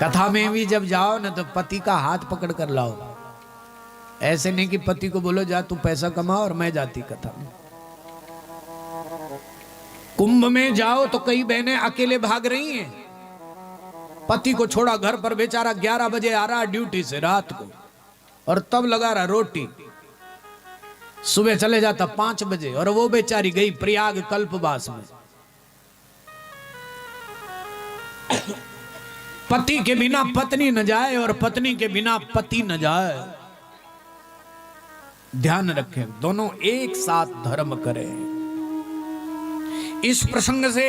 कथा में भी जब जाओ ना तो पति का हाथ पकड़ कर लाओ। ऐसे नहीं कि पति को बोलो जा तू पैसा कमा और मैं जाती कथा में। कुंभ में जाओ तो कई बहनें अकेले भाग रही हैं, पति को छोड़ा घर पर, बेचारा 11 बजे आ रहा ड्यूटी से रात को, और तब लगा रहा रोटी। सुबह चले जाता 5 बजे, और वो बेचारी गई प्रयाग कल्पवास में। पति के बिना पत्नी न जाए और पत्नी के बिना पति न जाए। ध्यान रखें, दोनों एक साथ धर्म करें। इस प्रसंग से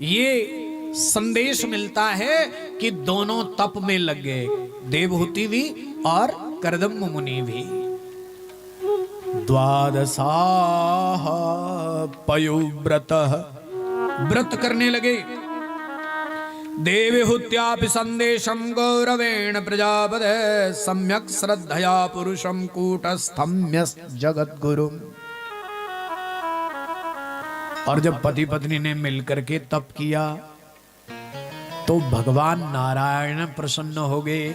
ये संदेश मिलता है कि दोनों तप में लग गए, देवहूति भी और कर्दम मुनि भी। द्वादशाः पयोव्रत, व्रत करने लगे। देवहूत्यापि संदेशं गौरवेण प्रजापते सम्यक् श्रद्धया पुरुषं कूटस्थम्य जगद्गुरु। और जब पति पत्नी ने मिलकर के तप किया तो भगवान नारायण प्रसन्न हो गए।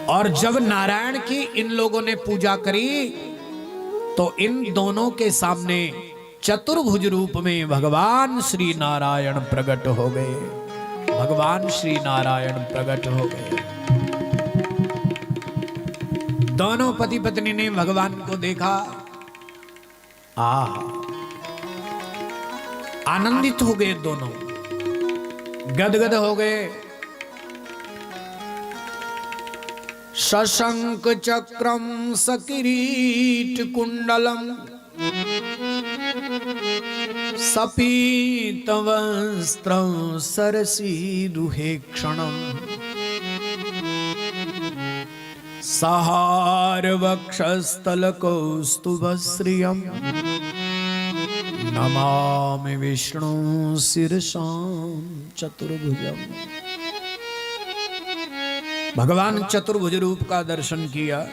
और जब नारायण की इन लोगों ने पूजा करी तो इन दोनों के सामने चतुर्भुज रूप में भगवान श्री नारायण प्रकट हो गए। भगवान श्री नारायण प्रकट हो गए। दोनों पति पत्नी ने भगवान को देखा, आनंदित हो गए, दोनों गदगद हो गए। शशंक चक्रम सकिरीट कुंडलम सपीत वस्त्रं सरसीरुहेक्षणम् सहार वक्षस्थलकौस्तुभश्रियम् नमामि विष्णु शीर्षां चतुर्भुजम्। भगवान चतुर्भुज रूप का दर्शन किया।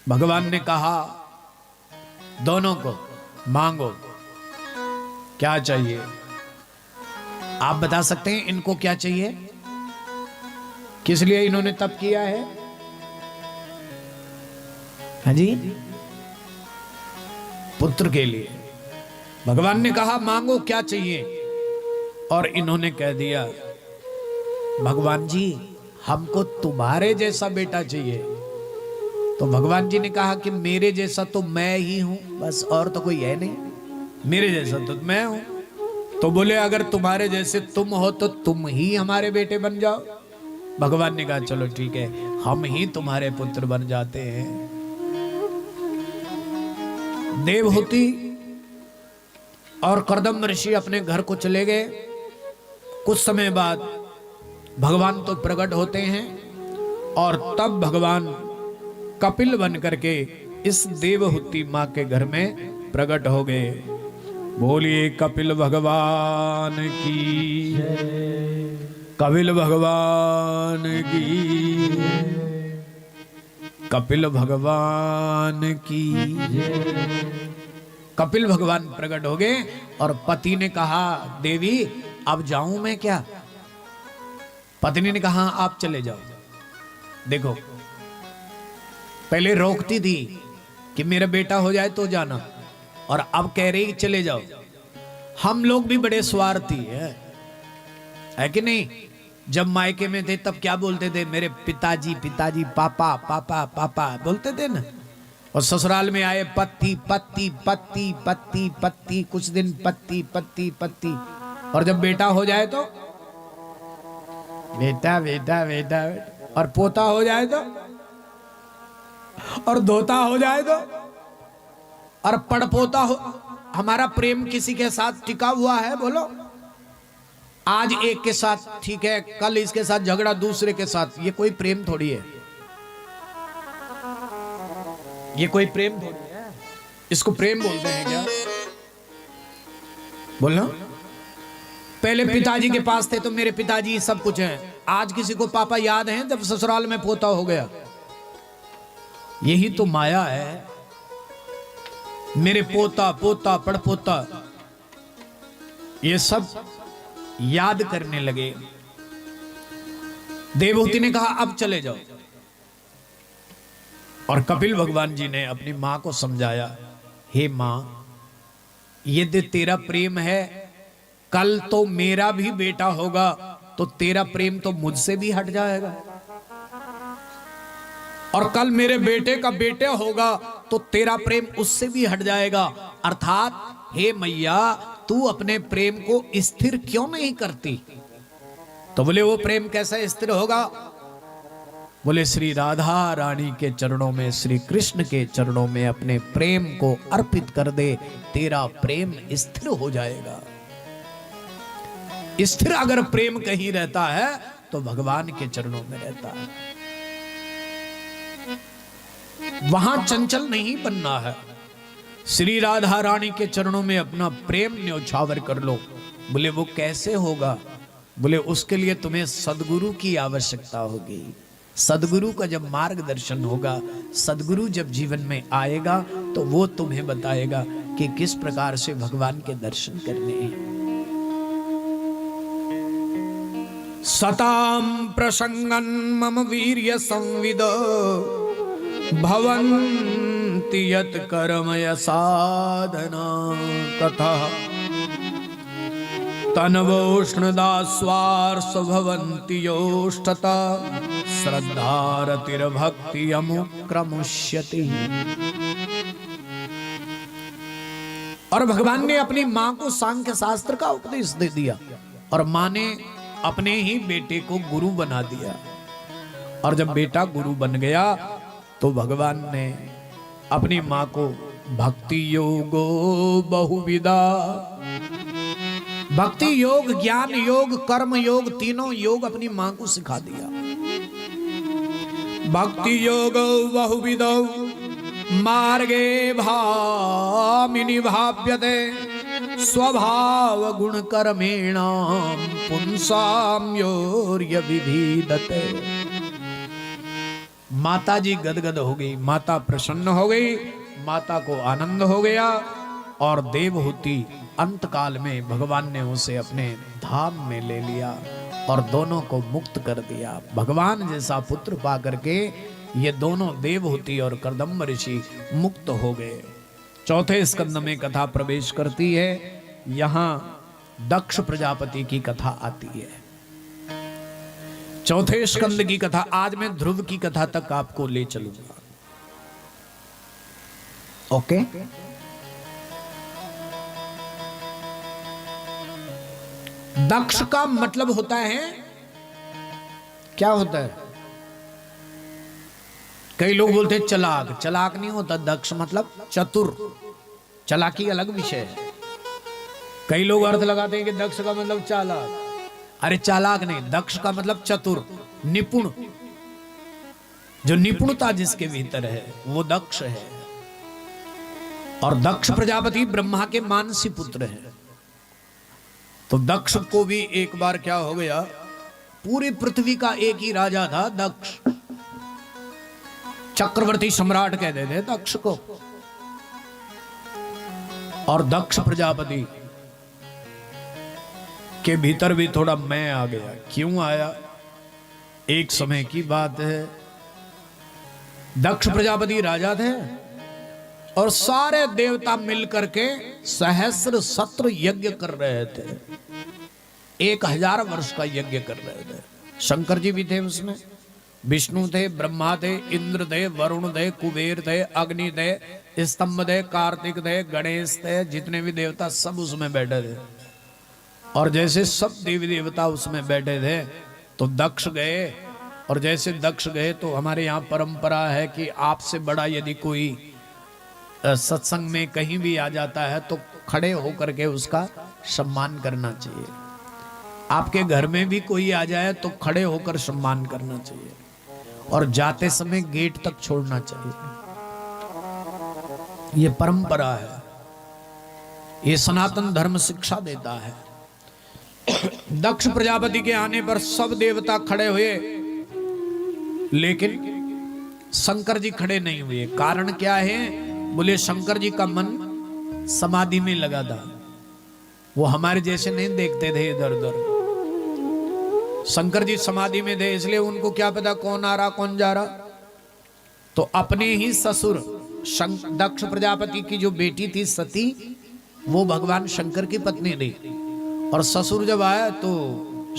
भगवान ने कहा दोनों को मांगो क्या चाहिए। आप बता सकते हैं इनको क्या चाहिए, किस लिए इन्होंने तप किया है? हाँ जी, पुत्र के लिए। भगवान ने कहा मांगो क्या चाहिए, और इन्होंने कह दिया भगवान जी हमको तुम्हारे जैसा बेटा चाहिए। तो भगवान जी ने कहा कि मेरे जैसा तो मैं ही हूं, बस और तो कोई है नहीं, मेरे जैसा तो मैं हूं। तो बोले अगर तुम्हारे जैसे तुम हो तो तुम ही हमारे बेटे बन जाओ। भगवान ने कहा चलो ठीक है, हम ही तुम्हारे पुत्र बन जाते हैं। देवहूति और कर्दम ऋषि अपने घर को चले गए। कुछ समय बाद भगवान तो प्रकट होते हैं, और तब भगवान कपिल बन करके इस देवहूति मां के घर में प्रकट हो गए। बोलिए कपिल भगवान की, कपिल भगवान की, कपिल भगवान की। कपिल भगवान प्रकट हो गए और पति ने कहा देवी अब जाऊं मैं क्या? पत्नी ने कहा आप चले जाओ। देखो पहले रोकती थी कि मेरा बेटा हो जाए तो जाना, और अब कह रही चले जाओ। हम लोग भी बड़े स्वार्थी है कि नहीं? जब मायके में थे तब क्या बोलते थे? मेरे पिताजी पिताजी, पापा पापा पापा बोलते थे ना। और ससुराल में आए पत्ती पत्ती पत्ती पत्ती पत्ती, कुछ दिन पत्ती पत्ती पत्ती, और जब बेटा हो जाए तो बेटा बेटा बेटा, और पोता हो जाए तो, और धोता हो जाए तो, और पड़पोता हो। हमारा प्रेम किसी के साथ टिका हुआ है? बोलो। आज एक के साथ ठीक है, कल इसके साथ झगड़ा दूसरे के साथ। ये कोई प्रेम थोड़ी है, ये कोई प्रेम थोड़ी है। इसको प्रेम बोलते हैं क्या? बोलना। पहले पिताजी के पास थे तो मेरे पिताजी सब कुछ हैं। आज किसी को पापा याद हैं जब ससुराल में पोता हो गया? यही तो माया है। मेरे पोता पोता पड़पोता ये सब याद करने लगे। देवहूति ने कहा अब चले जाओ। और कपिल भगवान जी ने अपनी मां को समझाया, हे मां, यदि तेरा प्रेम है, कल तो मेरा भी बेटा होगा, तो तेरा प्रेम तो मुझसे भी हट जाएगा, और कल मेरे बेटे का बेटा होगा तो तेरा प्रेम उससे भी हट जाएगा। अर्थात हे मैया, तू अपने प्रेम को स्थिर क्यों नहीं करती? तो बोले वो प्रेम कैसा स्थिर होगा? बोले श्री राधा रानी के चरणों में, श्री कृष्ण के चरणों में अपने प्रेम को अर्पित कर दे, तेरा प्रेम स्थिर हो जाएगा। स्थिर अगर प्रेम कहीं रहता है तो भगवान के चरणों में रहता है, वहां चंचल नहीं बनना है। श्री राधा रानी के चरणों में अपना प्रेम न्योछावर कर लो। बोले वो कैसे होगा? बोले उसके लिए तुम्हें सदगुरु की आवश्यकता होगी। सदगुरु का जब मार्गदर्शन होगा, सदगुरु जब जीवन में आएगा तो वो तुम्हें बताएगा कि किस प्रकार से भगवान के दर्शन करने हैं। सताम प्रसंगन मम वीर्य संविद भवन्ति यत् कर्मय साधना तथा तनवोष्णदास्वार्ष भवन्ति योष्टता श्रद्धारतिर्भक्ति अमुक्रमुष्यति। और भगवान ने अपनी मां को सांख्य शास्त्र का उपदेश दे दिया और मां ने अपने ही बेटे को गुरु बना दिया। और जब बेटा गुरु बन गया तो भगवान ने अपनी मां को भक्ति योगो बहुविधा, भक्ति योग, ज्ञान योग, कर्म योग, तीनों योग अपनी मां को सिखा दिया। भक्ति योग बहुविधौ मार्गे भामिनि भाव्यते स्वभाव गुण कर्मेण पुंसाम योर्य विविधते। माता जी गदगद हो गई, माता प्रसन्न हो गई, माता को आनंद हो गया। और देवहूति अंतकाल में भगवान ने उसे अपने धाम में ले लिया और दोनों को मुक्त कर दिया। भगवान जैसा पुत्र पा करके ये दोनों देवहूति और कर्दम्ब ऋषि मुक्त हो गए। चौथे स्कंद में कथा प्रवेश करती है। यहां दक्ष प्रजापति की कथा आती है। चौथे स्कंद की कथा आज मैं ध्रुव की कथा तक आपको ले चलूंगा। ओके? दक्ष का मतलब होता है, क्या होता है? कई लोग बोलते हैं चालाक। चालाक नहीं होता, दक्ष मतलब चतुर। चालाकी अलग विषय है। कई लोग अर्थ लगाते हैं कि दक्ष का मतलब चालाक। अरे चालाक नहीं, दक्ष का मतलब चतुर, निपुण। जो निपुणता जिसके भीतर है वो दक्ष है। और दक्ष प्रजापति ब्रह्मा के मानसी पुत्र हैं। तो दक्ष को भी एक बार क्या हो गया, पूरी पृथ्वी का एक ही राजा था दक्ष, चक्रवर्ती सम्राट कहते थे दक्ष को। और दक्ष प्रजापति के भीतर भी थोड़ा मैं आ गया। क्यों आया? एक समय की बात है, दक्ष प्रजापति राजा थे और सारे देवता मिलकर के सहस्र सत्र यज्ञ कर रहे थे। 1000 वर्ष का यज्ञ कर रहे थे। शंकर जी भी थे उसमें, विष्णु थे, ब्रह्मा थे, इंद्र थे, वरुण थे, कुबेर थे, अग्नि थे, स्तंभ थे, कार्तिक थे, गणेश थे, जितने भी देवता सब उसमें बैठे थे। और जैसे सब देवी देवता उसमें बैठे थे तो दक्ष गए। और जैसे दक्ष गए तो हमारे यहाँ परंपरा है कि आपसे बड़ा यदि कोई सत्संग में कहीं भी आ जाता है तो खड़े होकर के उसका सम्मान करना चाहिए। आपके घर में भी कोई आ जाए तो खड़े होकर सम्मान करना चाहिए और जाते समय गेट तक छोड़ना चाहिए। ये परंपरा है, ये सनातन धर्म शिक्षा देता है। दक्ष प्रजापति के आने पर सब देवता खड़े हुए, लेकिन शंकर जी खड़े नहीं हुए। कारण क्या है? बोले शंकर जी का मन समाधि में लगा था। वो हमारे जैसे नहीं देखते थे इधर उधर। शंकर जी समाधि में थे, इसलिए उनको क्या पता कौन आ रहा कौन जा रहा। तो अपने ही ससुर दक्ष प्रजापति की जो बेटी थी सती, वो भगवान शंकर की पत्नी थी। और ससुर जब आया तो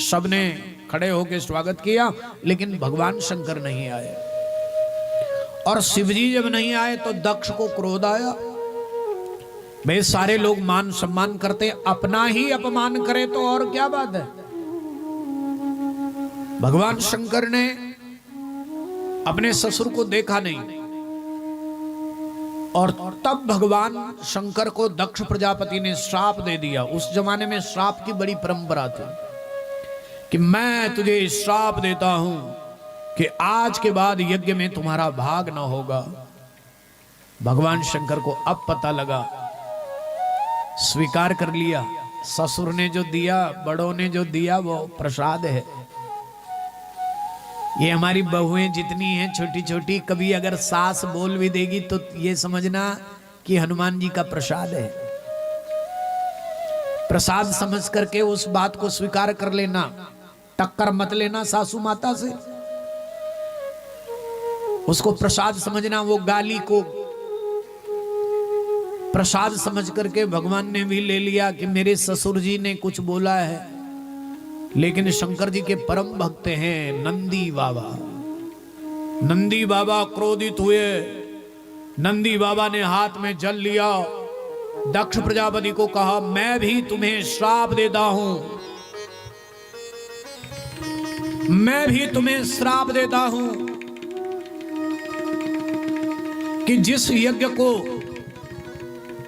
सबने खड़े होकर स्वागत किया, लेकिन भगवान शंकर नहीं आए। और शिवजी जब नहीं आए तो दक्ष को क्रोध आया। भाई सारे लोग मान सम्मान करते, अपना ही अपमान करे तो और क्या बात है। भगवान शंकर ने अपने ससुर को देखा नहीं, और तब भगवान शंकर को दक्ष प्रजापति ने श्राप दे दिया। उस जमाने में श्राप की बड़ी परंपरा थी कि मैं तुझे श्राप देता हूं कि आज के बाद यज्ञ में तुम्हारा भाग न होगा। भगवान शंकर को अब पता लगा, स्वीकार कर लिया। ससुर ने जो दिया, बड़ों ने जो दिया, वो प्रसाद है। ये हमारी बहुएं जितनी हैं छोटी छोटी, कभी अगर सास बोल भी देगी तो ये समझना कि हनुमान जी का प्रसाद है। प्रसाद समझ करके उस बात को स्वीकार कर लेना, टक्कर मत लेना सासू माता से। उसको प्रसाद समझना, वो गाली को प्रसाद समझ करके भगवान ने भी ले लिया कि मेरे ससुर जी ने कुछ बोला है। लेकिन शंकर जी के परम भक्त हैं नंदी बाबा। नंदी बाबा क्रोधित हुए। नंदी बाबा ने हाथ में जल लिया, दक्ष प्रजापति को कहा, मैं भी तुम्हें श्राप देता हूं, मैं भी तुम्हें श्राप देता हूं कि जिस यज्ञ को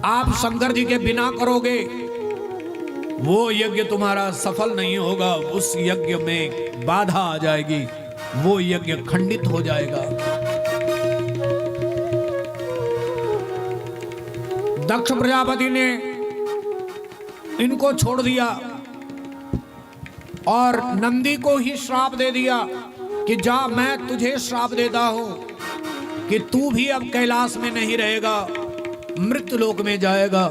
आप शंकर जी के बिना करोगे वो यज्ञ तुम्हारा सफल नहीं होगा। उस यज्ञ में बाधा आ जाएगी, वो यज्ञ खंडित हो जाएगा। दक्ष प्रजापति ने इनको छोड़ दिया और नंदी को ही श्राप दे दिया कि जा, मैं तुझे श्राप देता हूं कि तू भी अब कैलाश में नहीं रहेगा, मृत्यु लोक में जाएगा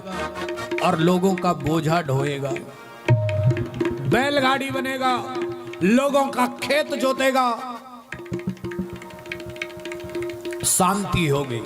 और लोगों का बोझा ढोएगा, बैलगाड़ी बनेगा, लोगों का खेत जोतेगा। शांति हो गई।